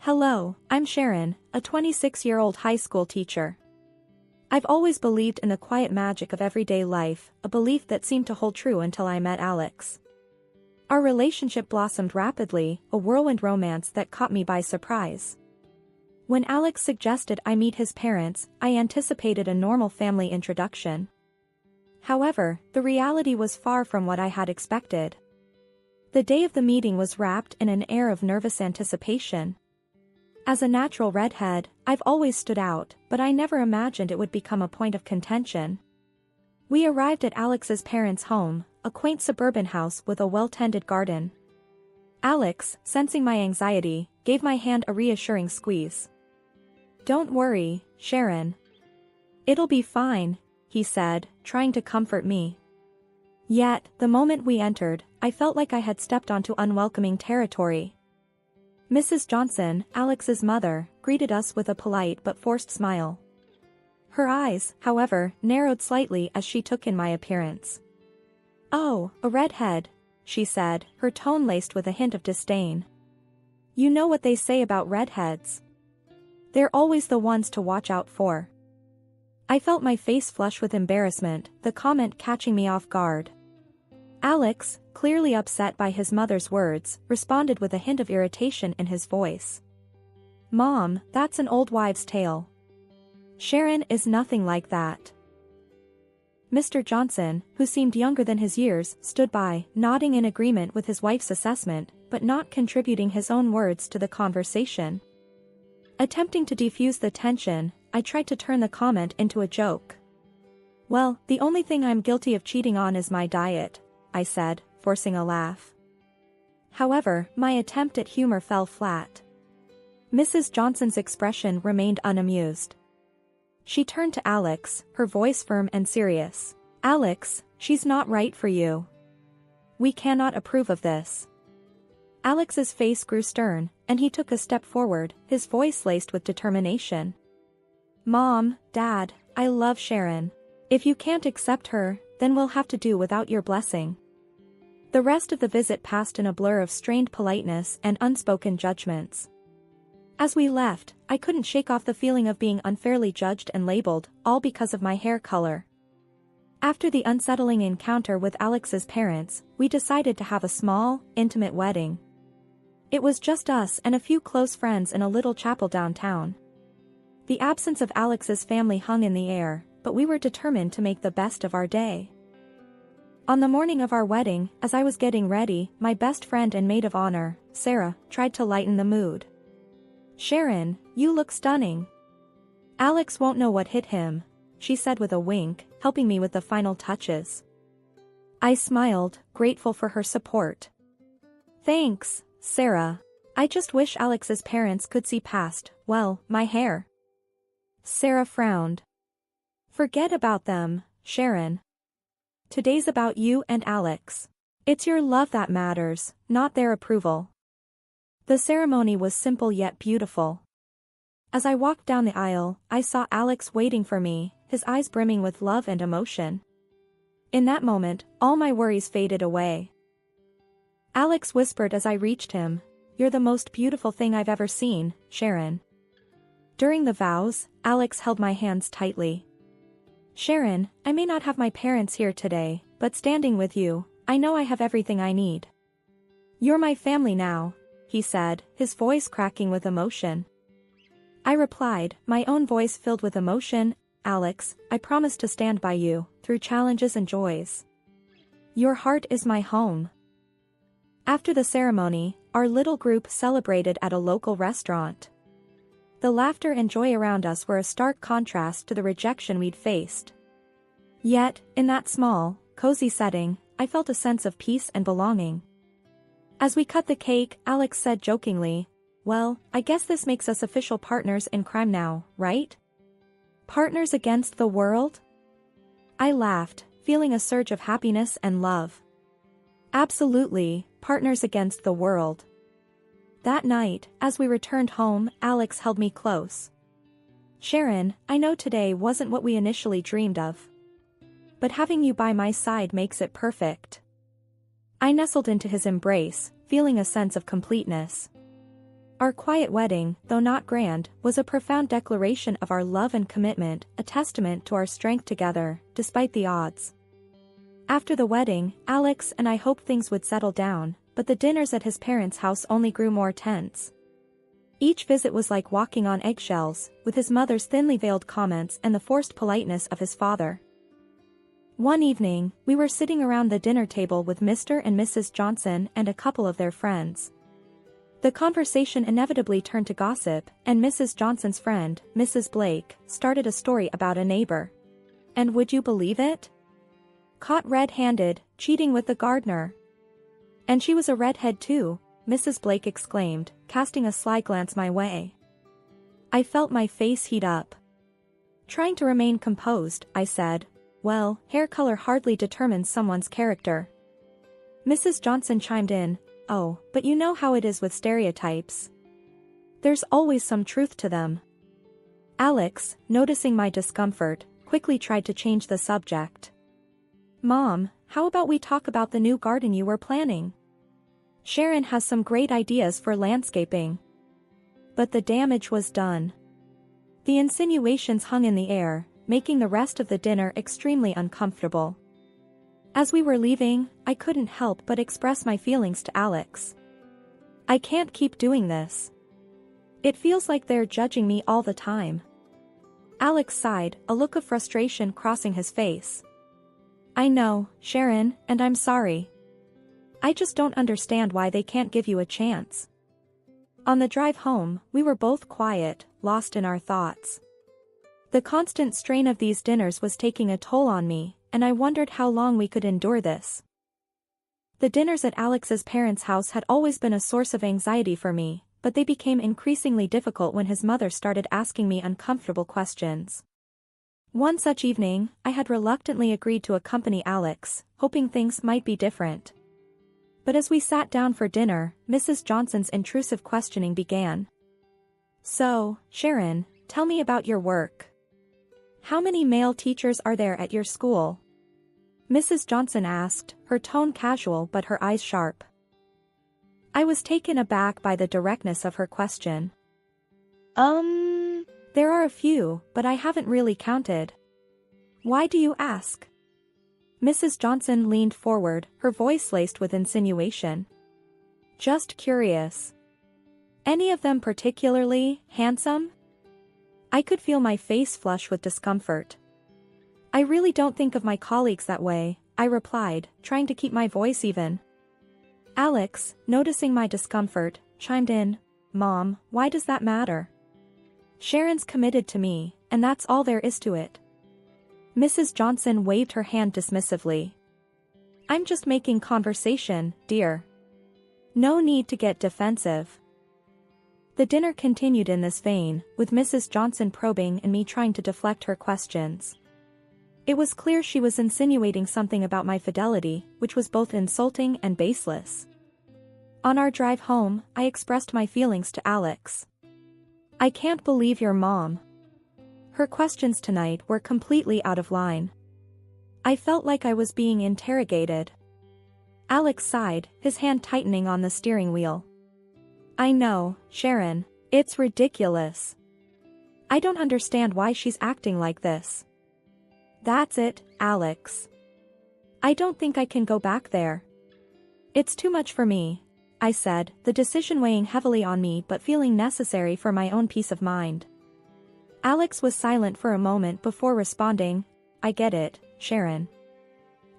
Hello, I'm Sharon, a 26-year-old high school teacher. I've always believed in the quiet magic of everyday life, a belief that seemed to hold true until I met Alex. Our relationship blossomed rapidly, a whirlwind romance that caught me by surprise. When Alex suggested I meet his parents, I anticipated a normal family introduction. However, the reality was far from what I had expected. The day of the meeting was wrapped in an air of nervous anticipation. As a natural redhead, I've always stood out, but I never imagined it would become a point of contention. We arrived at Alex's parents' home, a quaint suburban house with a well-tended garden. Alex, sensing my anxiety, gave my hand a reassuring squeeze. "Don't worry, Sharon. It'll be fine," he said, trying to comfort me. Yet, the moment we entered, I felt like I had stepped onto unwelcoming territory. Mrs. Johnson, Alex's mother, greeted us with a polite but forced smile. Her eyes, however, narrowed slightly as she took in my appearance. "Oh, a redhead," she said, her tone laced with a hint of disdain. "You know what they say about redheads. They're always the ones to watch out for." I felt my face flush with embarrassment, the comment catching me off guard. Alex, clearly upset by his mother's words, responded with a hint of irritation in his voice. "Mom, that's an old wives' tale. Sharon is nothing like that." Mr. Johnson, who seemed younger than his years, stood by, nodding in agreement with his wife's assessment, but not contributing his own words to the conversation. Attempting to defuse the tension, I tried to turn the comment into a joke. "Well, the only thing I'm guilty of cheating on is my diet," I said, forcing a laugh. However, my attempt at humor fell flat. Mrs. Johnson's expression remained unamused. She turned to Alex, her voice firm and serious. "Alex, she's not right for you. We cannot approve of this." Alex's face grew stern, and he took a step forward, his voice laced with determination. "Mom, Dad, I love Sharon. If you can't accept her, then we'll have to do without your blessing." The rest of the visit passed in a blur of strained politeness and unspoken judgments. As we left, I couldn't shake off the feeling of being unfairly judged and labeled, all because of my hair color. After the unsettling encounter with Alex's parents, we decided to have a small, intimate wedding. It was just us and a few close friends in a little chapel downtown. The absence of Alex's family hung in the air, but we were determined to make the best of our day. On the morning of our wedding, as I was getting ready, my best friend and maid of honor, Sarah, tried to lighten the mood. "Sharon, you look stunning. Alex won't know what hit him," she said with a wink, helping me with the final touches. I smiled, grateful for her support. "Thanks, Sarah. I just wish Alex's parents could see past, well, my hair." Sarah frowned. "Forget about them, Sharon. Today's about you and Alex. It's your love that matters, not their approval." The ceremony was simple yet beautiful. As I walked down the aisle, I saw Alex waiting for me, his eyes brimming with love and emotion. In that moment, all my worries faded away. Alex whispered as I reached him, "You're the most beautiful thing I've ever seen, Sharon." During the vows, Alex held my hands tightly. "Sharon, I may not have my parents here today, but standing with you, I know I have everything I need. You're my family now," he said, his voice cracking with emotion. I replied, my own voice filled with emotion, "Alex, I promise to stand by you, through challenges and joys. Your heart is my home." After the ceremony, our little group celebrated at a local restaurant. The laughter and joy around us were a stark contrast to the rejection we'd faced. Yet, in that small, cozy setting, I felt a sense of peace and belonging. As we cut the cake, Alex said jokingly, "Well, I guess this makes us official partners in crime now, right? Partners against the world?" I laughed, feeling a surge of happiness and love. "Absolutely, partners against the world." That night, as we returned home, Alex held me close. "Sharon, I know today wasn't what we initially dreamed of. But having you by my side makes it perfect." I nestled into his embrace, feeling a sense of completeness. Our quiet wedding, though not grand, was a profound declaration of our love and commitment, a testament to our strength together, despite the odds. After the wedding, Alex and I hoped things would settle down, but the dinners at his parents' house only grew more tense. Each visit was like walking on eggshells, with his mother's thinly veiled comments and the forced politeness of his father. One evening, we were sitting around the dinner table with Mr. and Mrs. Johnson and a couple of their friends. The conversation inevitably turned to gossip, and Mrs. Johnson's friend, Mrs. Blake, started a story about a neighbor. And would you believe it? Caught red-handed, cheating with the gardener. And she was a redhead too, Mrs. Blake exclaimed, casting a sly glance my way. I felt my face heat up. Trying to remain composed, I said, well, hair color hardly determines someone's character. Mrs. Johnson chimed in, oh, but you know how it is with stereotypes. There's always some truth to them. Alex, noticing my discomfort, quickly tried to change the subject. Mom, how about we talk about the new garden you were planning? Sharon has some great ideas for landscaping. But the damage was done. The insinuations hung in the air, making the rest of the dinner extremely uncomfortable. As we were leaving, I couldn't help but express my feelings to Alex. I can't keep doing this. It feels like they're judging me all the time. Alex sighed, a look of frustration crossing his face. I know, Sharon, and I'm sorry. I just don't understand why they can't give you a chance. On the drive home, we were both quiet, lost in our thoughts. The constant strain of these dinners was taking a toll on me, and I wondered how long we could endure this. The dinners at Alex's parents' house had always been a source of anxiety for me, but they became increasingly difficult when his mother started asking me uncomfortable questions. One such evening, I had reluctantly agreed to accompany Alex, hoping things might be different. But as we sat down for dinner, Mrs. Johnson's intrusive questioning began. So, Sharon, tell me about your work. How many male teachers are there at your school? Mrs. Johnson asked, her tone casual but her eyes sharp. I was taken aback by the directness of her question. There are a few, but I haven't really counted. Why do you ask? Mrs. Johnson leaned forward, her voice laced with insinuation. Just curious. Any of them particularly handsome? I could feel my face flush with discomfort. I really don't think of my colleagues that way, I replied, trying to keep my voice even. Alex, noticing my discomfort, chimed in, Mom, why does that matter? Sharon's committed to me, and that's all there is to it. Mrs. Johnson waved her hand dismissively. I'm just making conversation, dear. No need to get defensive. The dinner continued in this vein, with Mrs. Johnson probing and me trying to deflect her questions. It was clear she was insinuating something about my fidelity, which was both insulting and baseless. On our drive home, I expressed my feelings to Alex. I can't believe your mom. Her questions tonight were completely out of line. I felt like I was being interrogated. Alex sighed, his hand tightening on the steering wheel. I know, Sharon, it's ridiculous. I don't understand why she's acting like this. That's it, Alex. I don't think I can go back there. It's too much for me, I said, the decision weighing heavily on me but feeling necessary for my own peace of mind. Alex was silent for a moment before responding, I get it, Sharon.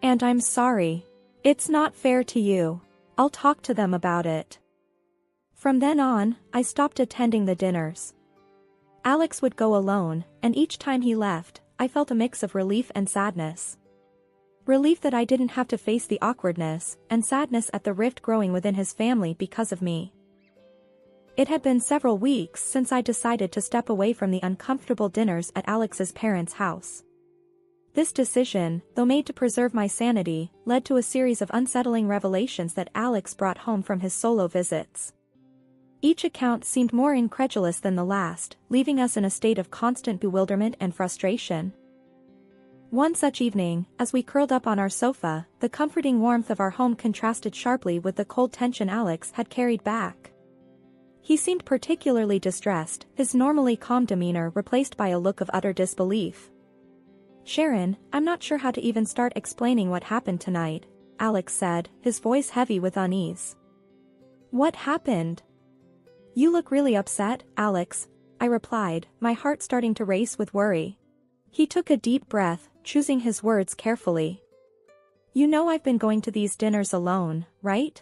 And I'm sorry. It's not fair to you. I'll talk to them about it. From then on, I stopped attending the dinners. Alex would go alone, and each time he left, I felt a mix of relief and sadness. Relief that I didn't have to face the awkwardness, and sadness at the rift growing within his family because of me. It had been several weeks since I decided to step away from the uncomfortable dinners at Alex's parents' house. This decision, though made to preserve my sanity, led to a series of unsettling revelations that Alex brought home from his solo visits. Each account seemed more incredulous than the last, leaving us in a state of constant bewilderment and frustration. One such evening, as we curled up on our sofa, the comforting warmth of our home contrasted sharply with the cold tension Alex had carried back. He seemed particularly distressed, his normally calm demeanor replaced by a look of utter disbelief. "Sharon, I'm not sure how to even start explaining what happened tonight," Alex said, his voice heavy with unease. "What happened?" "You look really upset, Alex," I replied, my heart starting to race with worry. He took a deep breath, choosing his words carefully. "You know I've been going to these dinners alone, right?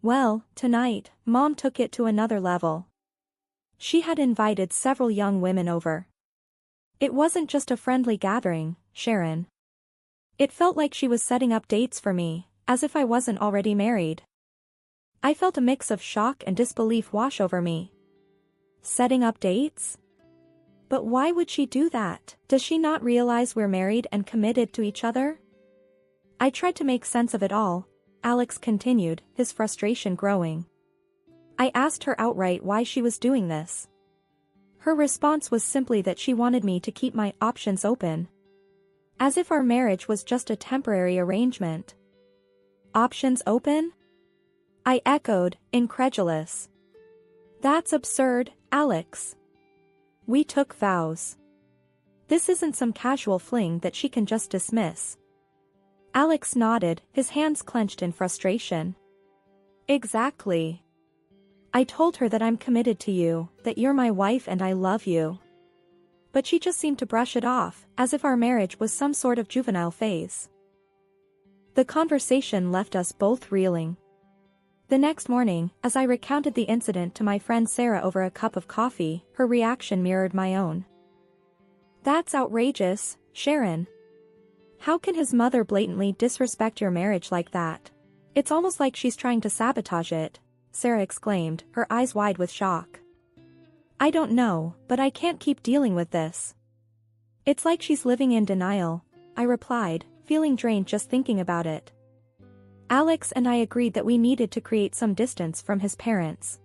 Well, tonight, Mom took it to another level. She had invited several young women over. It wasn't just a friendly gathering, Sharon. It felt like she was setting up dates for me, as if I wasn't already married." I felt a mix of shock and disbelief wash over me. Setting up dates? But why would she do that? Does she not realize we're married and committed to each other? I tried to make sense of it all, Alex continued, his frustration growing. I asked her outright why she was doing this. Her response was simply that she wanted me to keep my options open. As if our marriage was just a temporary arrangement. Options open? I echoed, incredulous. That's absurd, Alex. We took vows. This isn't some casual fling that she can just dismiss. Alex nodded, his hands clenched in frustration. Exactly. I told her that I'm committed to you, that you're my wife and I love you. But she just seemed to brush it off, as if our marriage was some sort of juvenile phase. The conversation left us both reeling. The next morning, as I recounted the incident to my friend Sarah over a cup of coffee, her reaction mirrored my own. "That's outrageous, Sharon. How can his mother blatantly disrespect your marriage like that? It's almost like she's trying to sabotage it," Sarah exclaimed, her eyes wide with shock. "I don't know, but I can't keep dealing with this. It's like she's living in denial," I replied, feeling drained just thinking about it. Alex and I agreed that we needed to create some distance from his parents.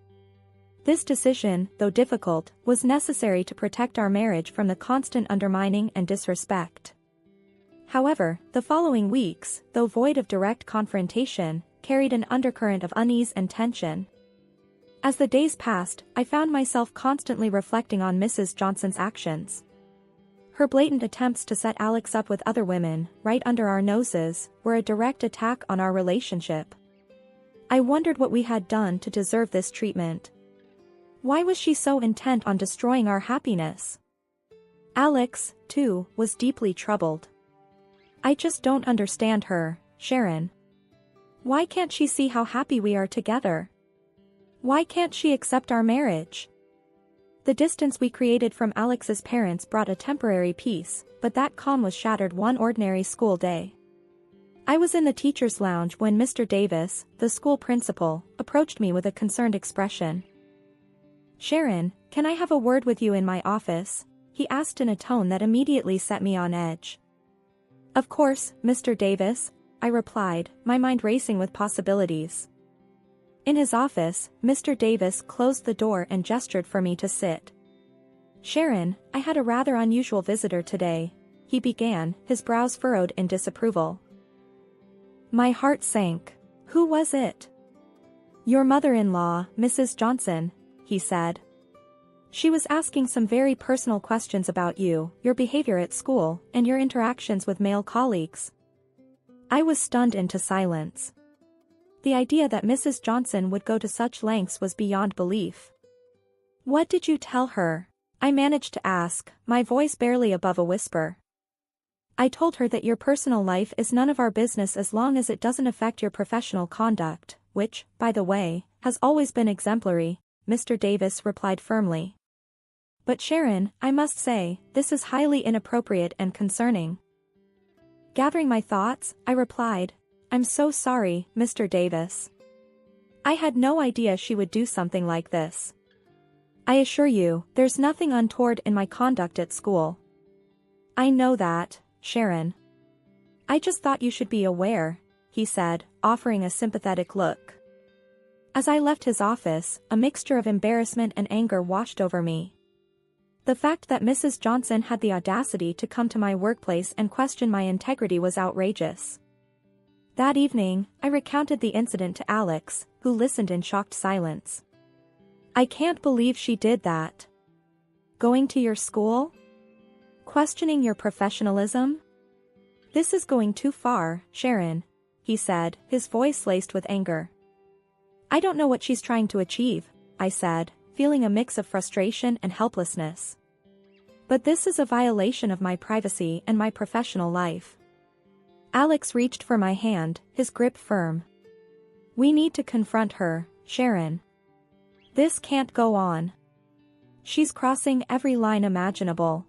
This decision, though difficult, was necessary to protect our marriage from the constant undermining and disrespect. However, the following weeks, though void of direct confrontation, carried an undercurrent of unease and tension. As the days passed, I found myself constantly reflecting on Mrs. Johnson's actions. Her blatant attempts to set Alex up with other women, right under our noses, were a direct attack on our relationship. I wondered what we had done to deserve this treatment. Why was she so intent on destroying our happiness? Alex, too, was deeply troubled. "I just don't understand her, Sharon. Why can't she see how happy we are together? Why can't she accept our marriage?" The distance we created from Alex's parents brought a temporary peace, but that calm was shattered one ordinary school day. I was in the teacher's lounge when Mr. Davis, the school principal, approached me with a concerned expression. "Sharon, can I have a word with you in my office?" he asked in a tone that immediately set me on edge. "Of course, Mr. Davis," I replied, my mind racing with possibilities. In his office, Mr. Davis closed the door and gestured for me to sit. "Sharon, I had a rather unusual visitor today," he began, his brows furrowed in disapproval. My heart sank. "Who was it?" "Your mother-in-law, Mrs. Johnson," he said. "She was asking some very personal questions about you, your behavior at school, and your interactions with male colleagues." I was stunned into silence. The idea that Mrs. Johnson would go to such lengths was beyond belief. "What did you tell her?" I managed to ask, my voice barely above a whisper. "I told her that your personal life is none of our business as long as it doesn't affect your professional conduct, which, by the way, has always been exemplary," Mr. Davis replied firmly. "But Sharon, I must say, this is highly inappropriate and concerning." Gathering my thoughts, I replied, "I'm so sorry, Mr. Davis. I had no idea she would do something like this. I assure you, there's nothing untoward in my conduct at school." "I know that, Sharon. I just thought you should be aware," he said, offering a sympathetic look. As I left his office, a mixture of embarrassment and anger washed over me. The fact that Mrs. Johnson had the audacity to come to my workplace and question my integrity was outrageous. That evening, I recounted the incident to Alex, who listened in shocked silence. I can't believe she did that. Going to your school? Questioning your professionalism? This is going too far, Sharon, he said, his voice laced with anger. I don't know what she's trying to achieve, I said, feeling a mix of frustration and helplessness. But this is a violation of my privacy and my professional life. Alex reached for my hand, his grip firm. We need to confront her, Sharon. This can't go on. She's crossing every line imaginable.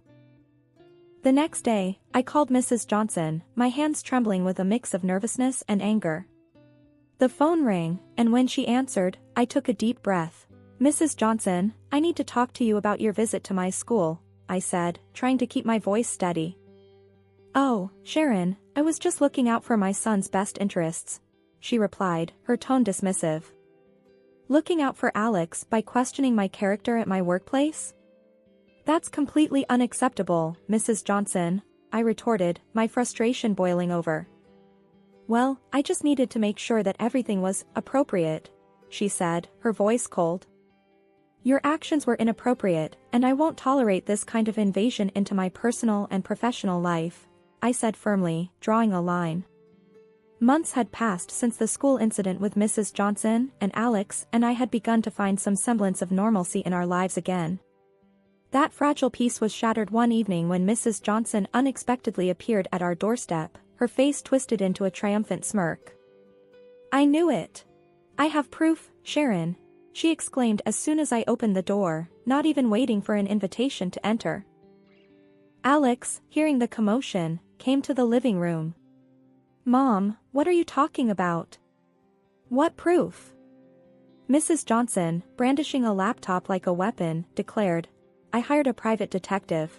The next day, I called Mrs. Johnson, my hands trembling with a mix of nervousness and anger. The phone rang, and when she answered, I took a deep breath. Mrs. Johnson, I need to talk to you about your visit to my school, I said, trying to keep my voice steady. Oh, Sharon, I was just looking out for my son's best interests, she replied, her tone dismissive. Looking out for Alex by questioning my character at my workplace? That's completely unacceptable, Mrs. Johnson, I retorted, my frustration boiling over. Well, I just needed to make sure that everything was appropriate, she said, her voice cold. Your actions were inappropriate, and I won't tolerate this kind of invasion into my personal and professional life, I said firmly, drawing a line. Months had passed since the school incident with Mrs. Johnson, and Alex and I had begun to find some semblance of normalcy in our lives again. That fragile peace was shattered one evening when Mrs. Johnson unexpectedly appeared at our doorstep, her face twisted into a triumphant smirk. I knew it. I have proof, Sharon, she exclaimed as soon as I opened the door, not even waiting for an invitation to enter. Alex, hearing the commotion, came to the living room. Mom, what are you talking about? What proof? Mrs. Johnson, brandishing a laptop like a weapon, declared, I hired a private detective.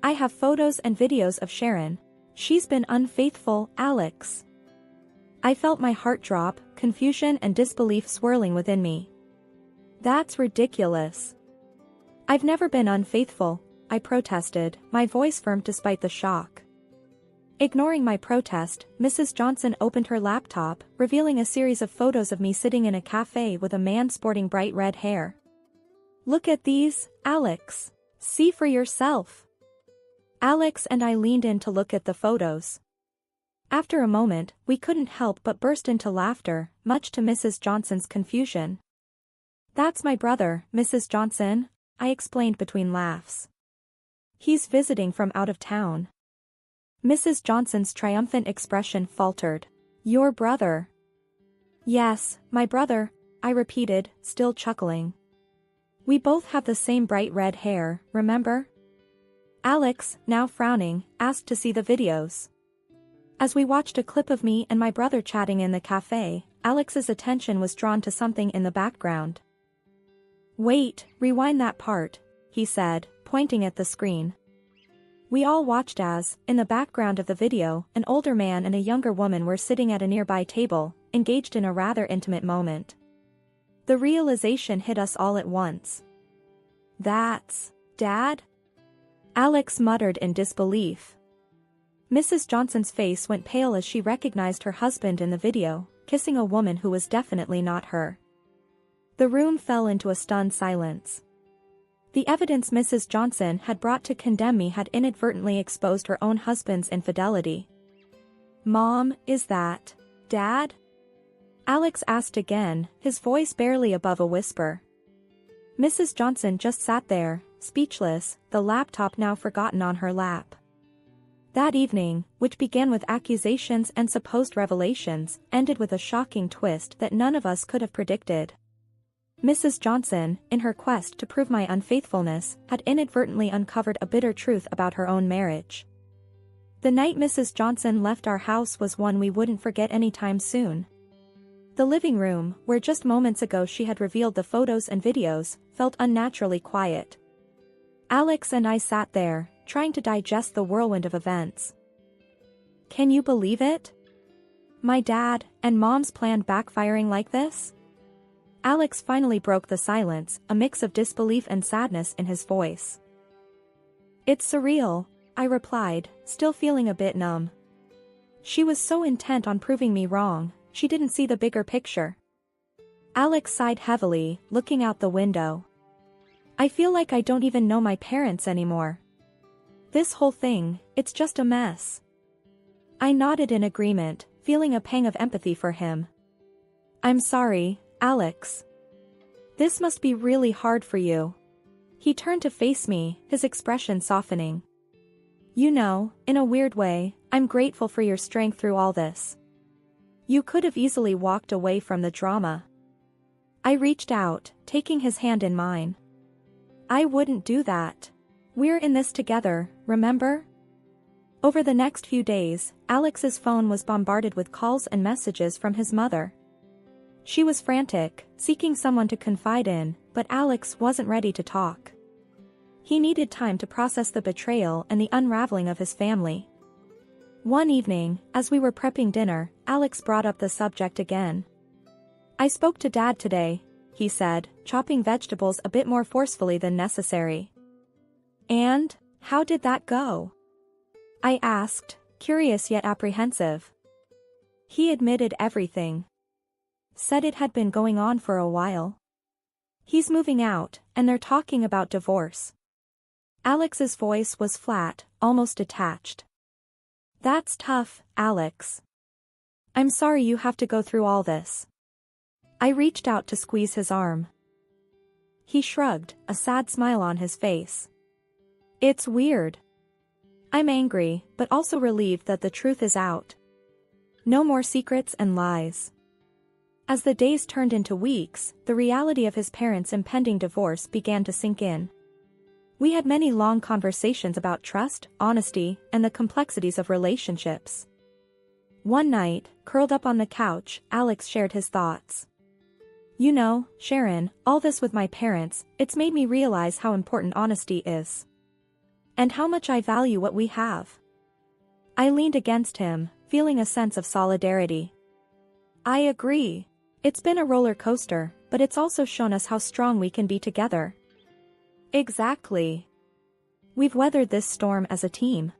I have photos and videos of Sharon. She's been unfaithful, Alex. I felt my heart drop, confusion and disbelief swirling within me. That's ridiculous. I've never been unfaithful, I protested, my voice firm despite the shock. Ignoring my protest, Mrs. Johnson opened her laptop, revealing a series of photos of me sitting in a cafe with a man sporting bright red hair. Look at these, Alex. See for yourself. Alex and I leaned in to look at the photos. After a moment, we couldn't help but burst into laughter, much to Mrs. Johnson's confusion. That's my brother, Mrs. Johnson, I explained between laughs. He's visiting from out of town. Mrs. Johnson's triumphant expression faltered. Your brother? Yes, my brother, I repeated, still chuckling. We both have the same bright red hair, remember? Alex, now frowning, asked to see the videos. As we watched a clip of me and my brother chatting in the cafe, Alex's attention was drawn to something in the background. Wait, rewind that part, he said, pointing at the screen. We all watched as, in the background of the video, an older man and a younger woman were sitting at a nearby table, engaged in a rather intimate moment. The realization hit us all at once. That's Dad? Alex muttered in disbelief. Mrs. Johnson's face went pale as she recognized her husband in the video, kissing a woman who was definitely not her. The room fell into a stunned silence. The evidence Mrs. Johnson had brought to condemn me had inadvertently exposed her own husband's infidelity. Mom, is that Dad? Alex asked again, his voice barely above a whisper. Mrs. Johnson just sat there, speechless, the laptop now forgotten on her lap. That evening, which began with accusations and supposed revelations, ended with a shocking twist that none of us could have predicted. Mrs. Johnson, in her quest to prove my unfaithfulness, had inadvertently uncovered a bitter truth about her own marriage. The night Mrs. Johnson left our house was one we wouldn't forget anytime soon. The living room, where just moments ago she had revealed the photos and videos, felt unnaturally quiet. Alex and I sat there, trying to digest the whirlwind of events. Can you believe it? My dad and Mom's plan backfiring like this? Alex finally broke the silence, a mix of disbelief and sadness in his voice. It's surreal, I replied, still feeling a bit numb. She was so intent on proving me wrong, she didn't see the bigger picture. Alex sighed heavily, looking out the window. I feel like I don't even know my parents anymore. This whole thing, it's just a mess. I nodded in agreement, feeling a pang of empathy for him. I'm sorry, Alex. This must be really hard for you. He turned to face me, his expression softening. You know, in a weird way, I'm grateful for your strength through all this. You could have easily walked away from the drama. I reached out, taking his hand in mine. I wouldn't do that. We're in this together, remember? Over the next few days, Alex's phone was bombarded with calls and messages from his mother. She was frantic, seeking someone to confide in, but Alex wasn't ready to talk. He needed time to process the betrayal and the unraveling of his family. One evening, as we were prepping dinner, Alex brought up the subject again. I spoke to Dad today, he said, chopping vegetables a bit more forcefully than necessary. And, how did that go? I asked, curious yet apprehensive. He admitted everything. Said it had been going on for a while. He's moving out, and they're talking about divorce. Alex's voice was flat, almost detached. That's tough, Alex. I'm sorry you have to go through all this. I reached out to squeeze his arm. He shrugged, a sad smile on his face. It's weird. I'm angry, but also relieved that the truth is out. No more secrets and lies. As the days turned into weeks, the reality of his parents' impending divorce began to sink in. We had many long conversations about trust, honesty, and the complexities of relationships. One night, curled up on the couch, Alex shared his thoughts. You know, Sharon, all this with my parents, it's made me realize how important honesty is. And how much I value what we have. I leaned against him, feeling a sense of solidarity. I agree. It's been a roller coaster, but it's also shown us how strong we can be together. Exactly. We've weathered this storm as a team.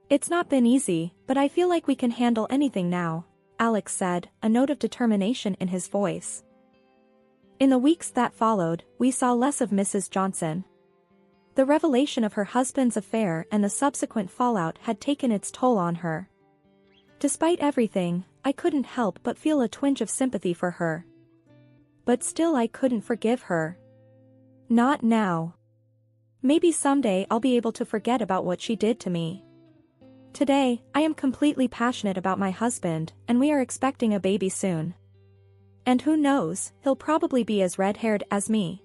It's not been easy, but I feel like we can handle anything now, Alex said, a note of determination in his voice. In the weeks that followed, we saw less of Mrs. Johnson. The revelation of her husband's affair and the subsequent fallout had taken its toll on her. Despite everything, I couldn't help but feel a twinge of sympathy for her. But still I couldn't forgive her. Not now. Maybe someday I'll be able to forget about what she did to me. Today, I am completely passionate about my husband, and we are expecting a baby soon. And who knows, he'll probably be as red-haired as me.